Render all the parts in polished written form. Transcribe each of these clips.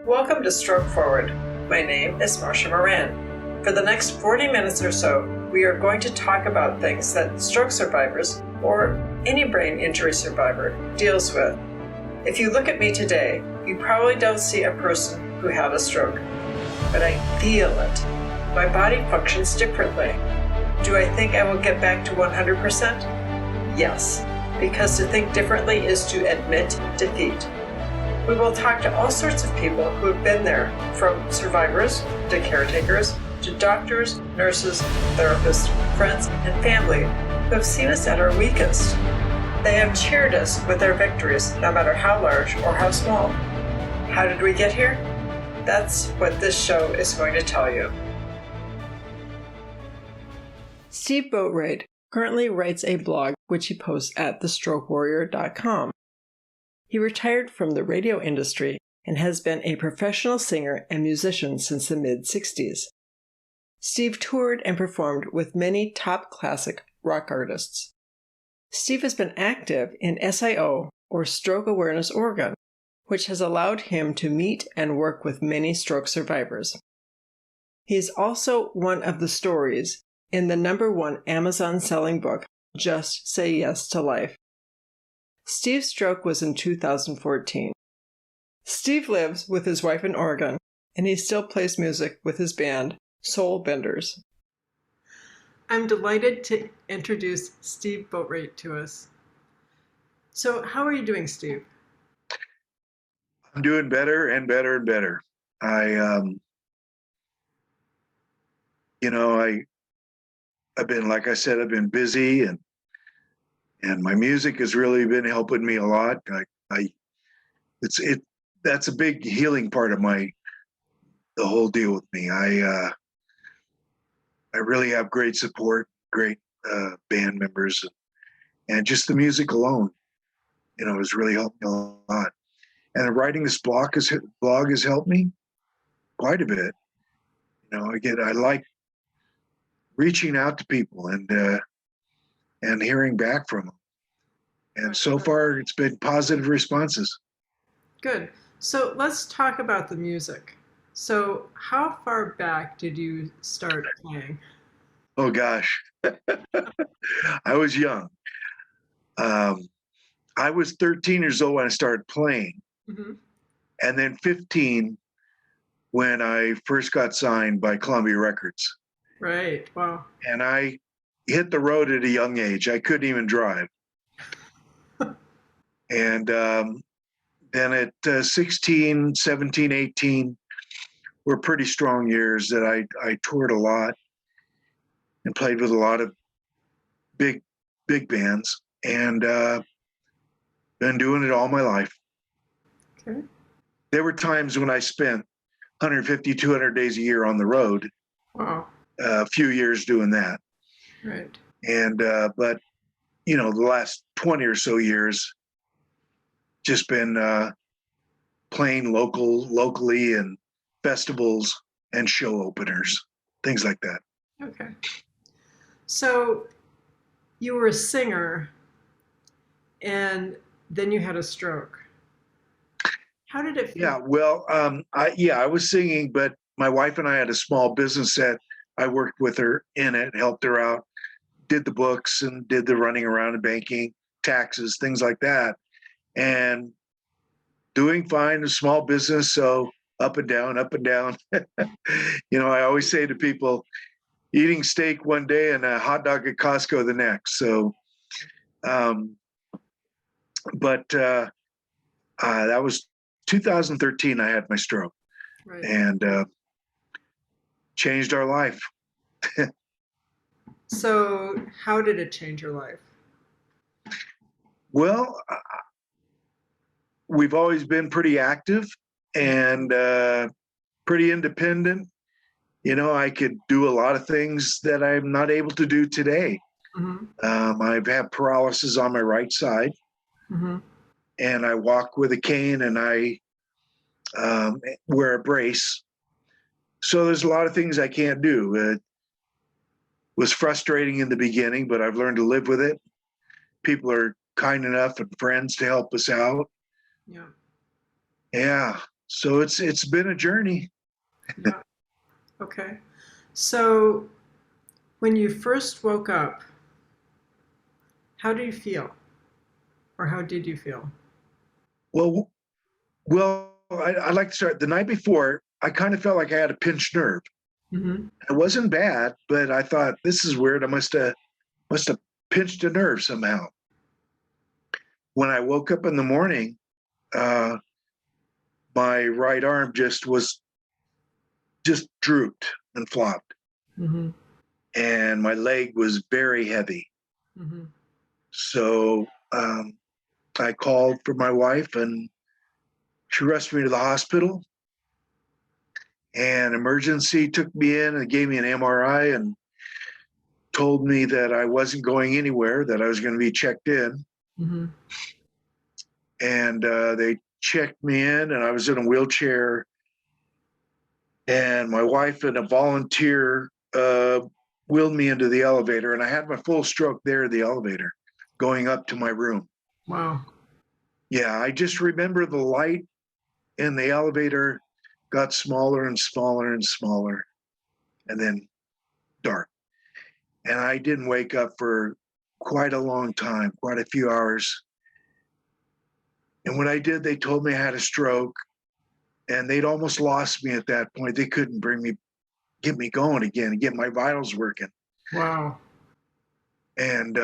Welcome to Stroke Forward. My name is Marcia Moran. For the next 40 minutes or so, we are going to talk about things that stroke survivors, or any brain injury survivor, deals with. If you look at me today, you probably don't see a person who had a stroke, but I feel it. My body functions differently. Do I think I will get back to 100%? Yes, because to think differently is to admit defeat. We will talk to all sorts of people who have been there, from survivors to caretakers to doctors, nurses, therapists, friends, and family who have seen us at our weakest. They have cheered us with their victories, no matter how large or how small. How did we get here? That's what this show is going to tell you. Steve Boatwright currently writes a blog which he posts at thestrokewarrior.com. He retired from the radio industry and has been a professional singer and musician since the mid-60s. Steve toured and performed with many top classic rock artists. Steve has been active in SIO, or Stroke Awareness Oregon, which has allowed him to meet and work with many stroke survivors. He is also one of the stories in the #1 Amazon selling book, Just Say Yes to Life. Steve's stroke was in 2014. Steve lives with his wife in Oregon, and he still plays music with his band, Soul Benders. I'm delighted to introduce Steve Boatwright to us. So, how are you doing, Steve? I'm doing better and better and better. I've been, like I said, I've been busy, and my music has really been helping me a lot. That's a big healing part of the whole deal with me. I really have great support, great band members, and just the music alone, has really helped me a lot. And writing this blog has helped me quite a bit. I like reaching out to people and hearing back from them. And so far, it's been positive responses. Good. So let's talk about the music. So how far back did you start playing? Oh, gosh. I was young. I was 13 years old when I started playing. Mm-hmm. And then 15 when I first got signed by Columbia Records. Right. Wow. And I hit the road at a young age. I couldn't even drive. And then at 16, 17, 18 were pretty strong years that I toured a lot and played with a lot of big bands, and been doing it all my life. Okay. There were times when I spent 150, 200 days a year on the road. Wow. A few years doing that. Right. And, but, the last 20 or so years, just been playing locally and festivals and show openers, things like that. Okay. So you were a singer and then you had a stroke. How did it feel? Yeah, well, I was singing, but my wife and I had a small business that I worked with her in it, helped her out, did the books and did the running around and banking, taxes, things like that. And doing fine, a small business, so up and down, up and down. I always say to people, eating steak one day and a hot dog at Costco the next. So, that was 2013. I had my stroke, right. And changed our life. So how did it change your life? Well, we've always been pretty active and pretty independent. I could do a lot of things that I'm not able to do today. Mm-hmm. I've had paralysis on my right side. Mm-hmm. And I walk with a cane, and I wear a brace. So there's a lot of things I can't do. It was frustrating in the beginning, but I've learned to live with it. People are kind enough and friends to help us out. Yeah. Yeah. So it's been a journey. Yeah. Okay. So when you first woke up, how do you feel? Or how did you feel? Well, I'd like to start the night before. I kind of felt like I had a pinched nerve. Mm-hmm. It wasn't bad, but I thought this is weird. I must have pinched a nerve somehow. When I woke up in the morning, uh, my right arm just drooped and flopped, Mm-hmm. and my leg was very heavy. Mm-hmm. So I called for my wife, and she rushed me to the hospital. And emergency took me in and gave me an MRI and told me that I wasn't going anywhere, that I was going to be checked in. Mm-hmm. And they checked me in, and I was in a wheelchair. And my wife and a volunteer wheeled me into the elevator, and I had my full stroke there in the elevator going up to my room. Wow. Yeah, I just remember the light in the elevator got smaller and smaller and smaller, and then dark. And I didn't wake up for quite a long time, quite a few hours. And when I did, they told me I had a stroke, and they'd almost lost me at that point. They couldn't get me going again and get my vitals working. Wow. And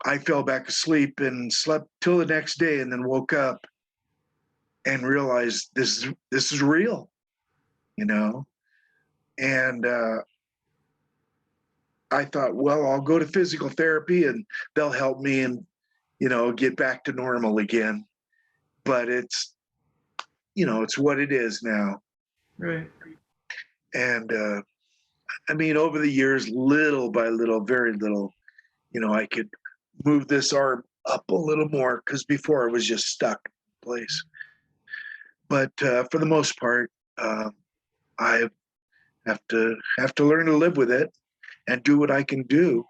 I fell back asleep and slept till the next day, and then woke up and realized this is real, you know. And I thought, well, I'll go to physical therapy and they'll help me and get back to normal again. But it's it's what it is now. Right. And I mean, over the years, little by little, very little, I could move this arm up a little more, because before it was just stuck in place. But for the most part, I have to learn to live with it and do what I can do.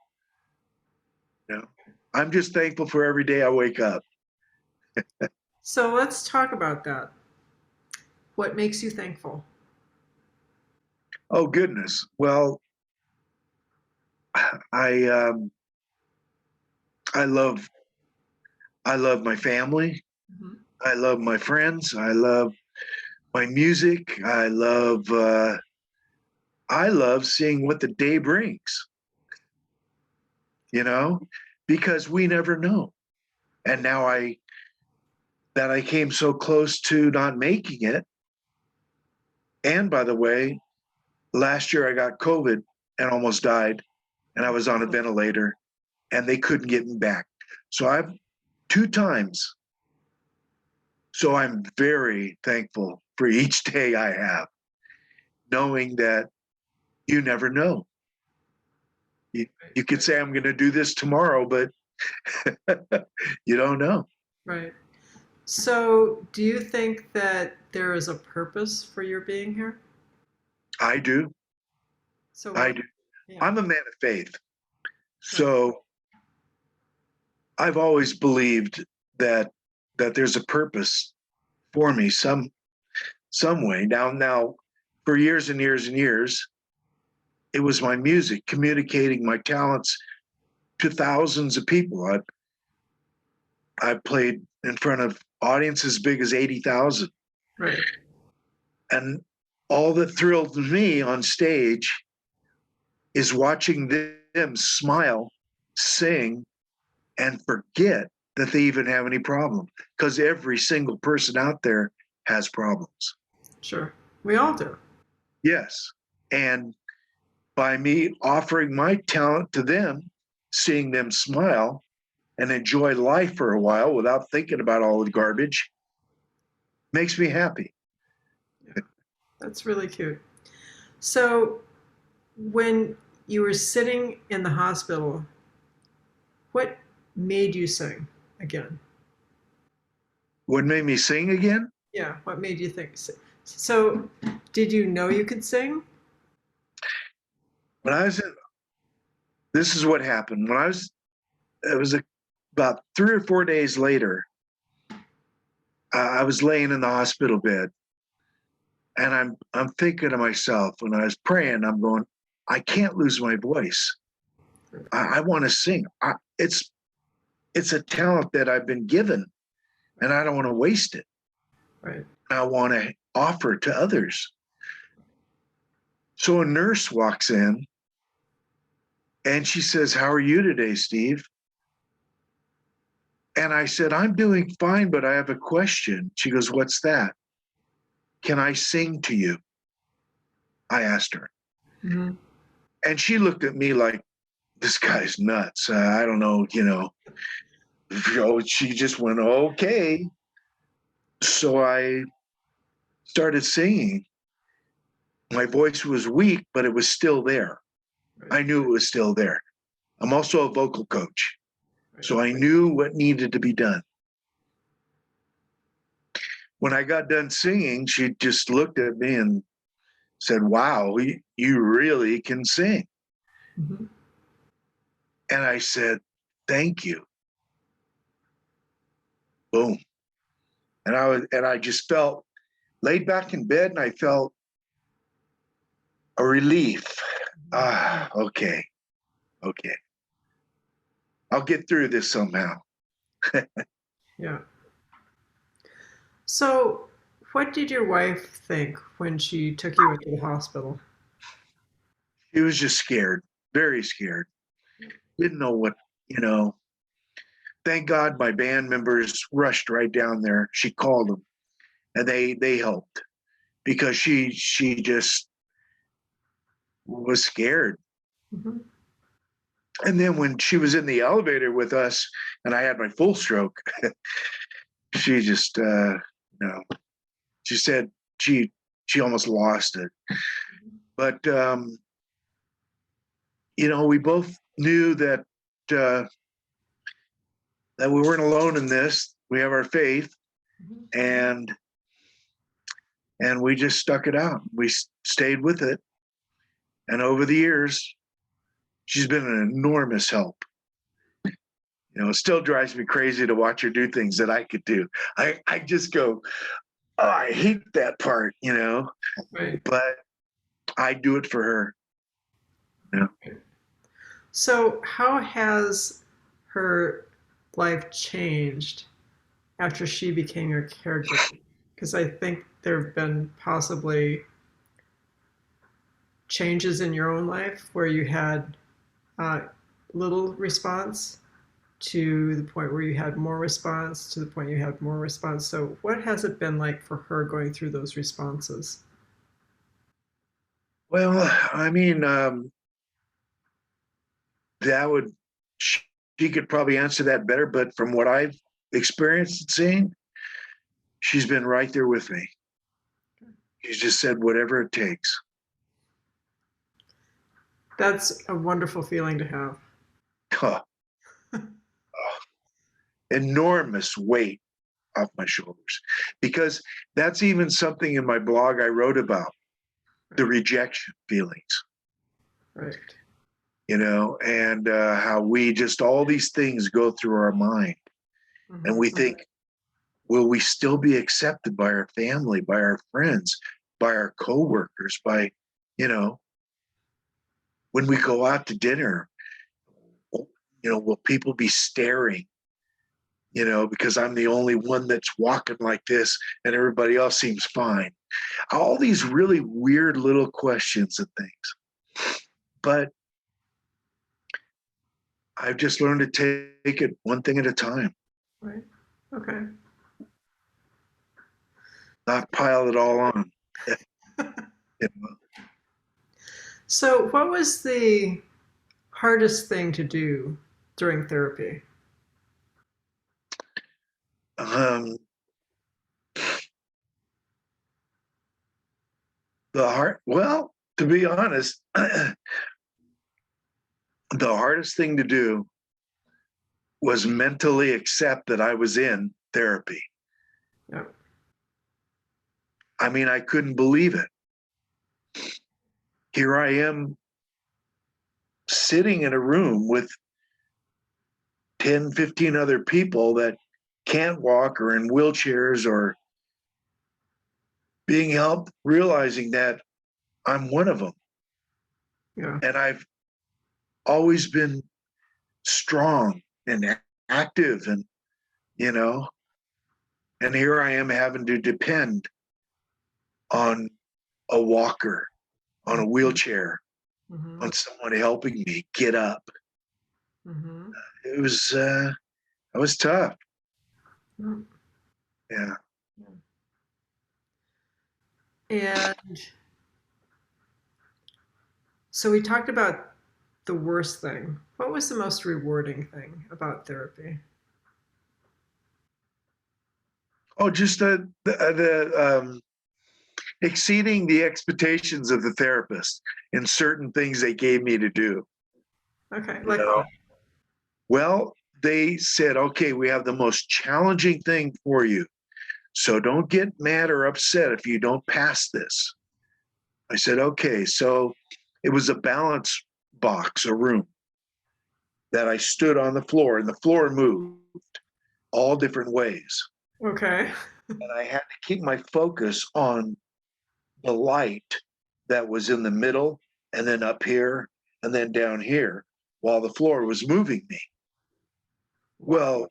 I'm just thankful for every day I wake up. So let's talk about that. What makes you thankful? Oh goodness. Well, I I love my family. Mm-hmm. I love my friends. I love my music. I love seeing what the day brings, you know, because we never know. And now I came so close to not making it. And by the way, last year I got COVID and almost died, and I was on a ventilator, and they couldn't get me back. So I've 2 times. So I'm very thankful for each day I have, knowing that you never know. You could say I'm going to do this tomorrow, but you don't know. Right. So do you think that there is a purpose for your being here? I do. So I what? do. Yeah. I'm a man of faith. Right. So I've always believed that there's a purpose for me some way. Now for years and years and years, it was my music, communicating my talents to thousands of people. I played in front of audiences as big as 80,000. Right. And all that thrilled me on stage is watching them smile, sing, and forget that they even have any problem. Because every single person out there has problems. Sure. We all do. Yes. And by me offering my talent to them, seeing them smile and enjoy life for a while without thinking about all the garbage, makes me happy. Yeah. That's really cute. So when you were sitting in the hospital, what made you sing again? What made me sing again? Yeah. What made you think? So did you know you could sing? When I was in, this is what happened. It was about 3 or 4 days later, I was laying in the hospital bed, and I'm thinking to myself, when I was praying, I'm going, I can't lose my voice. I want to sing. It's a talent that I've been given, and I don't want to waste it. Right. I want to offer it to others. So a nurse walks in, and she says, "How are you today, Steve?" And I said, "I'm doing fine, but I have a question." She goes, "What's that?" "Can I sing to you?" I asked her. Mm-hmm. And she looked at me like, this guy's nuts. I don't know, she just went, okay. So I started singing. My voice was weak, but it was still there. I knew it was still there. I'm also a vocal coach, so I knew what needed to be done. When I got done singing, she just looked at me and said, "Wow, you really can sing." Mm-hmm. And I said, "Thank you." Boom. And I just felt laid back in bed, and I felt a relief. Okay. I'll get through this somehow. Yeah. So, what did your wife think when she took you into the hospital? She was just scared, very scared. Didn't know what, you know. Thank God my band members rushed right down there. She called them, and they helped, because she just was scared. Mm-hmm. And then when she was in the elevator with us and I had my full stroke, she just she said she almost lost it. But we both knew that uh, that we weren't alone in this. We have our faith, and we just stuck it out. We stayed with it, and over the years, she's been an enormous help. It still drives me crazy to watch her do things that I could do. I just go, oh, I hate that part, Right. but I do it for her. So, how has her life changed after she became your caregiver? Because I think there have been possibly changes in your own life where you had uh, little response to the point where you had more response to the point you had more response. So, what has it been like for her going through those responses? Well, I mean, that would she could probably answer that better, but from what I've experienced and seen, she's been right there with me. She's just said whatever it takes. That's a wonderful feeling to have. Huh. Enormous weight off my shoulders, because that's even something in my blog I wrote about, the rejection feelings, Right. and how we just, all these things go through our mind, and Mm-hmm. we think, will we still be accepted by our family, by our friends, by our coworkers, by, when we go out to dinner, will people be staring, because I'm the only one that's walking like this and everybody else seems fine. All these really weird little questions and things. But I've just learned to take it one thing at a time. Right. Okay. Not pile it all on. You know? So, what was the hardest thing to do during therapy? um, well, to be honest, the hardest thing to do was mentally accept that I was in therapy. Yeah. I mean, I couldn't believe it. Here I am sitting in a room with 10, 15 other people that can't walk or in wheelchairs or being helped, realizing that I'm one of them. Yeah. And I've always been strong and active and, you know, and here I am having to depend on a walker, on a wheelchair, Mm-hmm. on someone helping me get up. Mm-hmm. It was tough. Mm-hmm. Yeah. And so we talked about the worst thing. What was the most rewarding thing about therapy? Oh, just the exceeding the expectations of the therapist in certain things they gave me to do. Okay, You like know, what? well, they said, okay, we have the most challenging thing for you. So don't get mad or upset if you don't pass this. I said, okay. So it was a balance box, a room that I stood on the floor, and the floor moved all different ways. Okay. And I had to keep my focus on the light that was in the middle and then up here and then down here while the floor was moving me. Wow.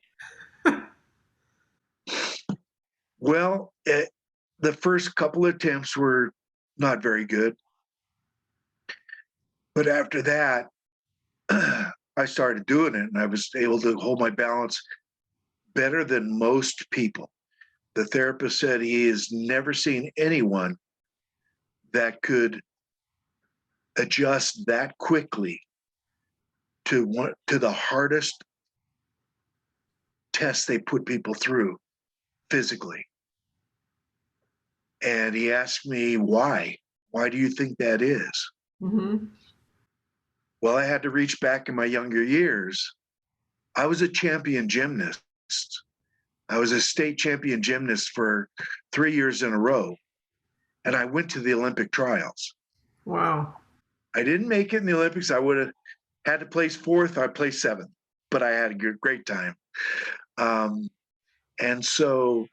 Well, the first couple of attempts were not very good. But after that, I started doing it and I was able to hold my balance better than most people. The therapist said he has never seen anyone that could adjust that quickly to the hardest test they put people through physically. And he asked me why. Why do you think that is? Mm-hmm. Well, I had to reach back in my younger years. I was a champion gymnast. I was a state champion gymnast for 3 years in a row. And I went to the Olympic trials. Wow. I didn't make it in the Olympics. I would have had to place fourth. I placed seventh, but I had a great time. And so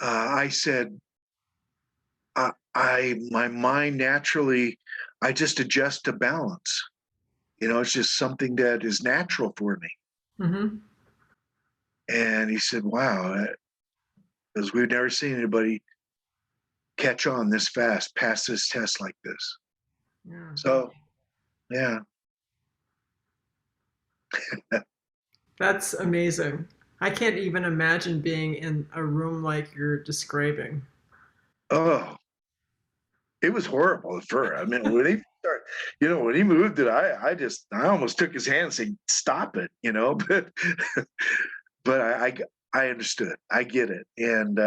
I said, my mind naturally, I just adjust to balance. You know, it's just something that is natural for me. Mm-hmm. And he said, wow, because we've never seen anybody catch on this fast, pass this test like this. Yeah. So, yeah. That's amazing. I can't even imagine being in a room like you're describing. Oh, it was horrible at first. I mean, when he started, when he moved it, I almost took his hand and said, "Stop it," but I understood. I get it, and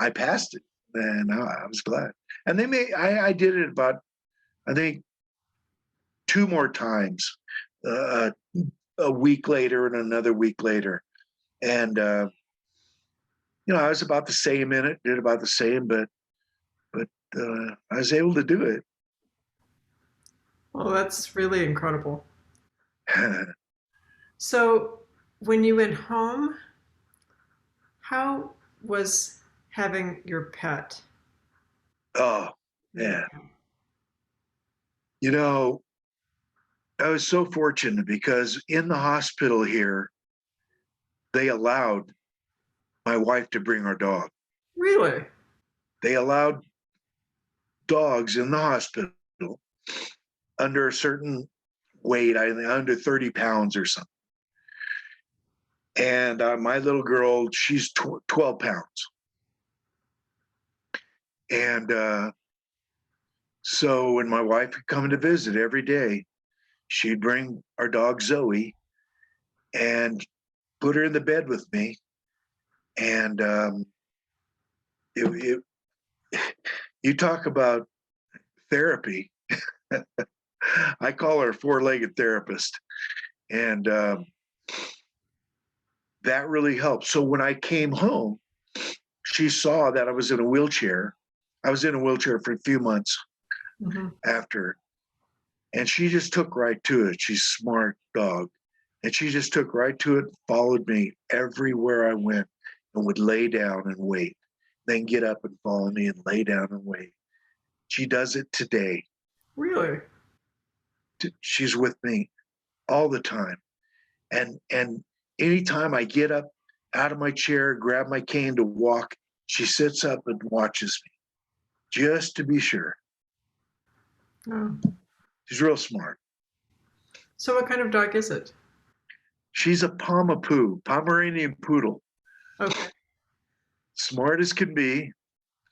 I passed it, and I was glad. And I did it about, I think, 2 more times, uh, a week later and another week later, and I was about the same in it, did about the same, but I was able to do it. Well, that's really incredible. So, when you went home, how was having your pet? Oh, Yeah. yeah. I was so fortunate because in the hospital here, they allowed my wife to bring our dog. Really? They allowed dogs in the hospital under a certain weight, I think under 30 pounds or something. And my little girl, she's 12 pounds. And so when my wife would come to visit every day, she'd bring our dog Zoe and put her in the bed with me. And it, you talk about therapy. I call her a 4-legged therapist. And that really helped. So when I came home, she saw that I was in a wheelchair. I was in a wheelchair for a few months Mm-hmm. after, and she just took right to it. She's a smart dog. And she just took right to it, followed me everywhere I went, and would lay down and wait, then get up and follow me and lay down and wait. She does it today. Really? She's with me all the time. And anytime I get up out of my chair, grab my cane to walk, she sits up and watches me, just to be sure. Oh. She's real smart. So what kind of dog is it? She's a Pomeranian poodle. Okay. Smart as can be.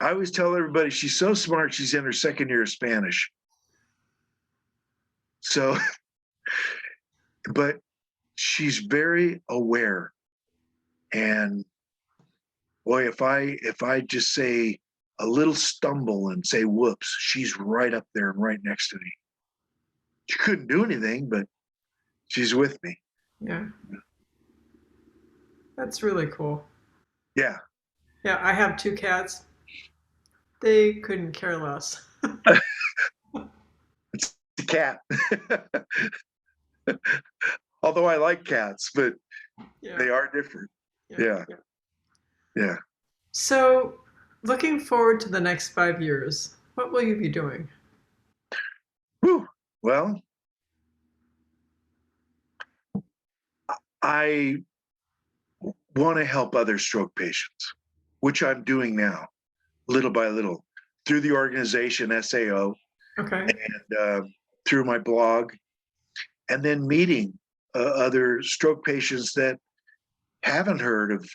I always tell everybody she's so smart, she's in her second year of Spanish. So, but she's very aware. And boy, if I just say a little stumble and say whoops, she's right up there and right next to me. She couldn't do anything, but she's with me. Yeah. That's really cool. Yeah. Yeah, I have 2 cats. They couldn't care less. It's the cat. Although I like cats, but Yeah. they are different. Yeah. Yeah. So, looking forward to the next 5 years, what will you be doing? Whew. Well, I want to help other stroke patients, which I'm doing now, little by little, through the organization SAO Okay. and through my blog, and then meeting other stroke patients that haven't heard of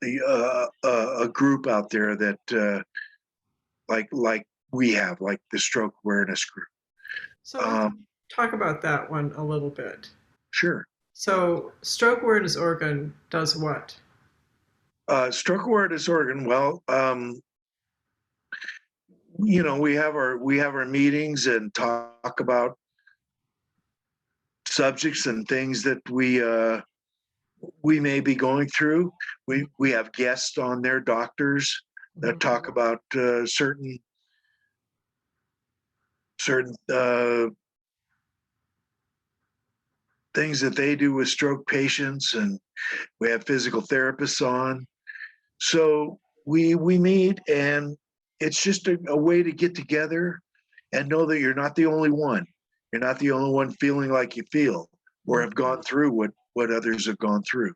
a group out there that like we have, like the Stroke Awareness Group. So let's talk about that one a little bit. Sure. So, Stroke Awareness Oregon does what? Stroke Awareness Oregon. Well, we have our meetings and talk about subjects and things that we may be going through. We have guests on there, doctors that talk about certain things that they do with stroke patients, and we have physical therapists on. So we meet, and it's just a way to get together and know that you're not the only one. You're not the only one feeling like you feel or have gone through what others have gone through.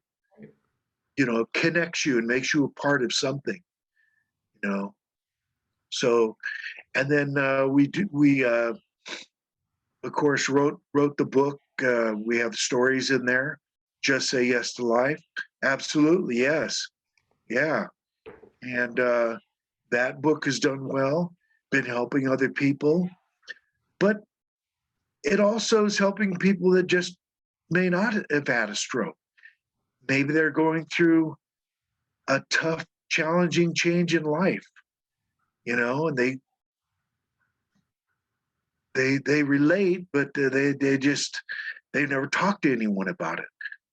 It connects you and makes you a part of something, So, and then we of course wrote the book. We have stories in there. Just Say Yes to Life. Absolutely, yes. Yeah. And that book has done well, been helping other people. But it also is helping people that just may not have had a stroke. Maybe they're going through a tough, challenging change in life, and they relate, but they've never talked to anyone about it.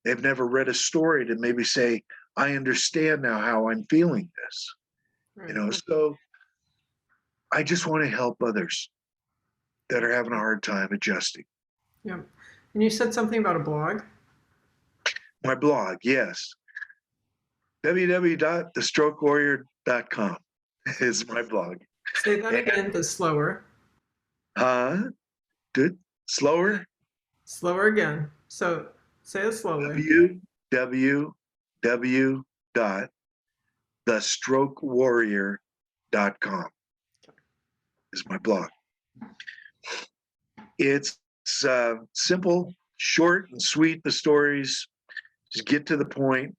They've never read a story to maybe say, I understand now how I'm feeling this. Right. So I just want to help others that are having a hard time adjusting. Yeah. And you said something about a blog? My blog, yes. www.thestrokewarrior.com is my blog. Say that again, but slower. Good. Slower. Slower again. So say it slowly. www.thestrokewarrior.com is my blog. It's simple, short and sweet, the stories. Just get to the point.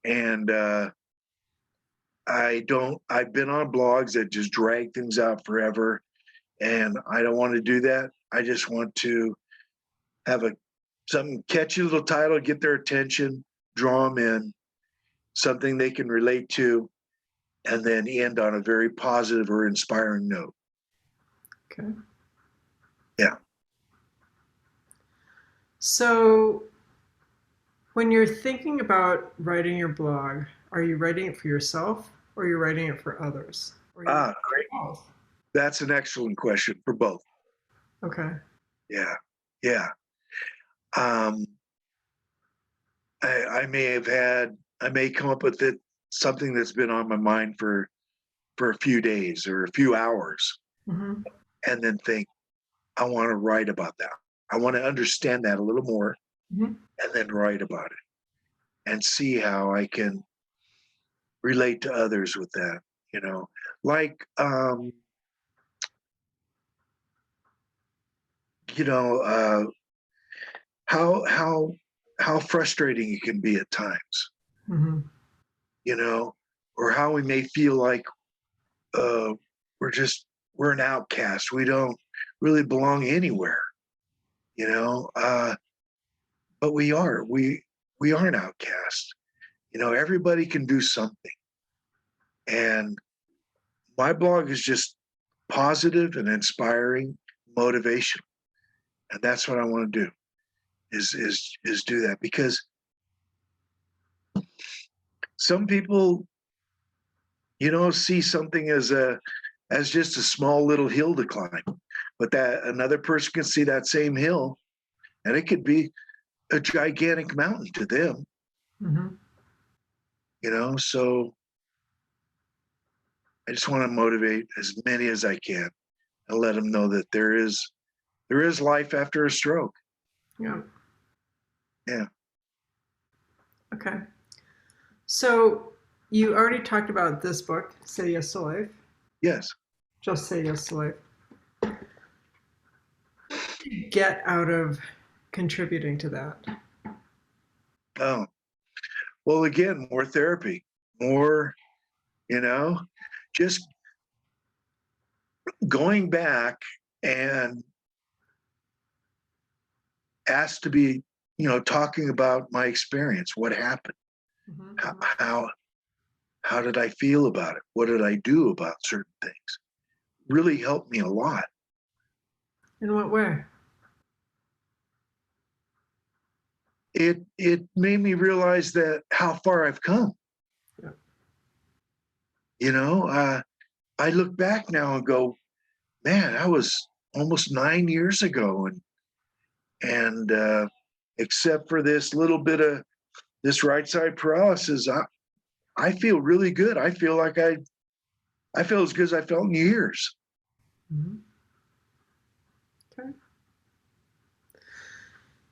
And I've been on blogs that just drag things out forever. And I don't want to do that. I just want to have something catchy little title, get their attention, draw them in, something they can relate to, and then end on a very positive or inspiring note. Okay. Yeah. So when you're thinking about writing your blog, are you writing it for yourself or are you writing it for others? Great. Both? That's an excellent question. For both. Okay. Yeah. Yeah. I may come up with something that's been on my mind for a few days or a few hours, Mm-hmm. and then think, I want to write about that. I want to understand that a little more, Mm-hmm. and then write about it and see how I can relate to others with that, like, you know, how, how frustrating it can be at times, Mm-hmm. you know, or how we may feel like, uh, we're just, we're an outcast. We don't really belong anywhere, you know, but we are an outcast. Everybody can do something. And my blog is just positive and inspiring, motivation. And that's what I want to do is do that, because some people, see something as just a small little hill to climb, but that another person can see that same hill and it could be a gigantic mountain to them, Mm-hmm. So I just want to motivate as many as I can and let them know that there is life after a stroke. Yeah. Yeah. Okay. So you already talked about this book, Say Yes to Life. Yes. Just Say Yes to Life. What did you get out of contributing to that? Oh, well, again, more therapy, more, you know, just going back and asked to be, talking about my experience, what happened, Mm-hmm. how did I feel about it? What did I do about certain things? Really helped me a lot. In what way? It made me realize that how far I've come. Yeah. I look back now and go, man, that was almost 9 years ago, and except for this little bit of this right side paralysis, I feel really good. I feel like I feel as good as I felt in years. Mm-hmm. Okay.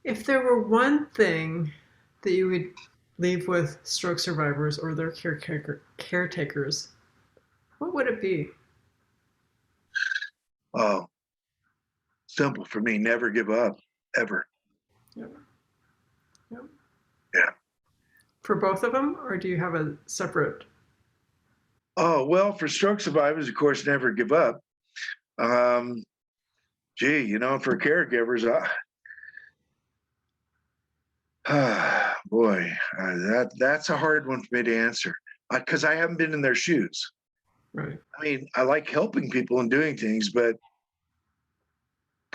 If there were one thing that you would leave with stroke survivors or their caretakers, what would it be? Oh, simple for me. Never give up, ever. Yep. Yep. Yeah. For both of them, or do you have a separate? Oh, well, for stroke survivors, of course, never give up. Um, for caregivers, boy, that's a hard one for me to answer because I haven't been in their shoes. Right. I mean, I like helping people and doing things, but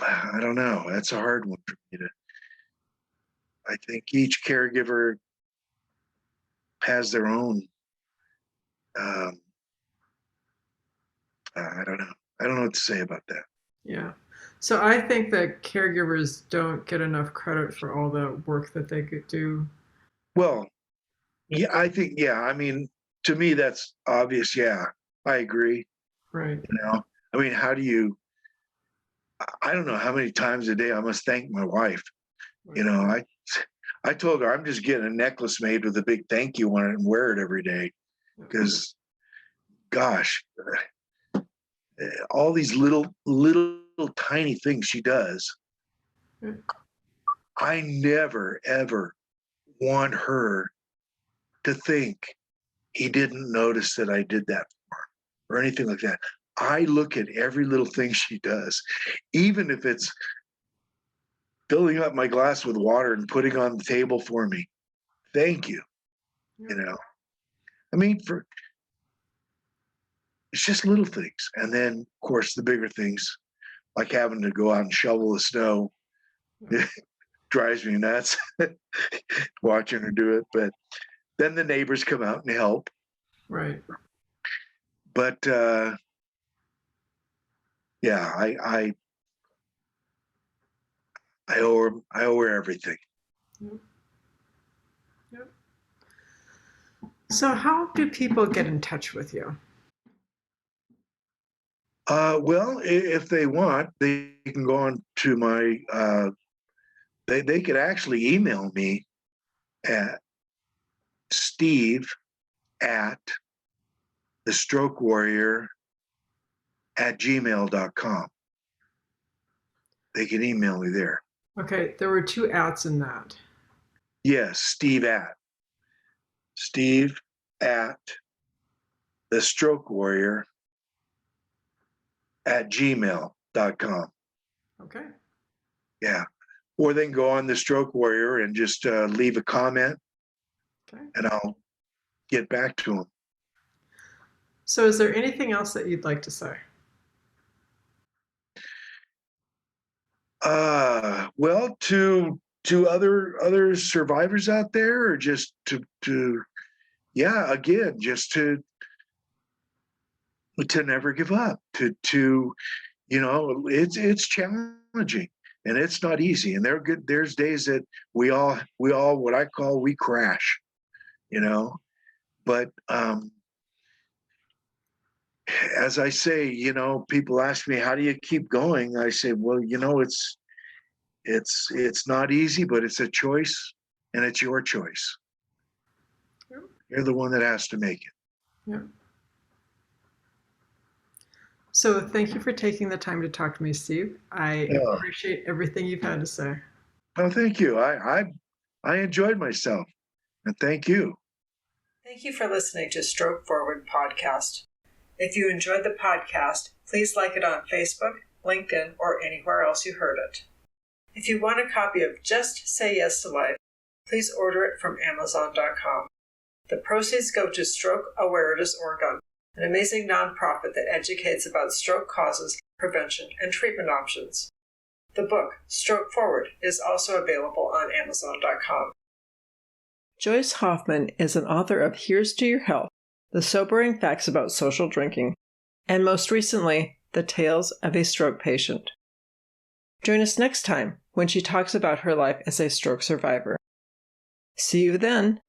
I don't know. That's a hard one for me to. I think each caregiver has their own. Um, I don't know. I don't know what to say about that. Yeah. So I think that caregivers don't get enough credit for all the work that they could do. Well, yeah, I think, yeah. I mean, to me, that's obvious. Yeah, I agree. Right. I mean, how do you? I don't know how many times a day I must thank my wife. You Right. know, I told her I'm just getting a necklace made with a big thank you on it and wear it every day because, gosh, all these little tiny things she does. Yeah. I never ever want her to think he didn't notice that I did that for him or anything like that. I look at every little thing she does, even if it's filling up my glass with water and putting on the table for me. Thank you. Yeah. You know, I mean, it's just little things. And then, of course, the bigger things, like having to go out and shovel the snow, Yeah. drives me nuts watching her do it. But then the neighbors come out and help. Right. But yeah, I owe her everything. Yeah. Yep. So how do people get in touch with you? Well, if they want, they can go on to my, they could actually email me at Steve at thestrokewarrior@gmail.com. They can email me there. Okay, there were 2 ats in that. Yes, Steve at thestrokewarrior@gmail.com. Okay. Yeah. Or they can go on the Stroke Warrior and just leave a comment, Okay. and I'll get back to them. So is there anything else that you'd like to say? Well, to other survivors out there, or just to yeah, again, just to never give up. To it's challenging and it's not easy, and there's days that we all what I call we crash, but as I say, people ask me, how do you keep going? I say, well, it's not easy, but it's a choice, and it's your choice. Yep. You're the one that has to make it. Yeah. So thank you for taking the time to talk to me, Steve. I appreciate everything you've had to say. Oh, thank you. I enjoyed myself, and thank you. Thank you for listening to Stroke Forward Podcast. If you enjoyed the podcast, please like it on Facebook, LinkedIn, or anywhere else you heard it. If you want a copy of Just Say Yes to Life, please order it from Amazon.com. The proceeds go to Stroke Awareness Oregon, an amazing nonprofit that educates about stroke causes, prevention, and treatment options. The book, Stroke Forward, is also available on Amazon.com. Joyce Hoffman is an author of Here's to Your Health, The Sobering Facts About Social Drinking, and most recently, The Tales of a Stroke Patient. Join us next time when she talks about her life as a stroke survivor. See you then.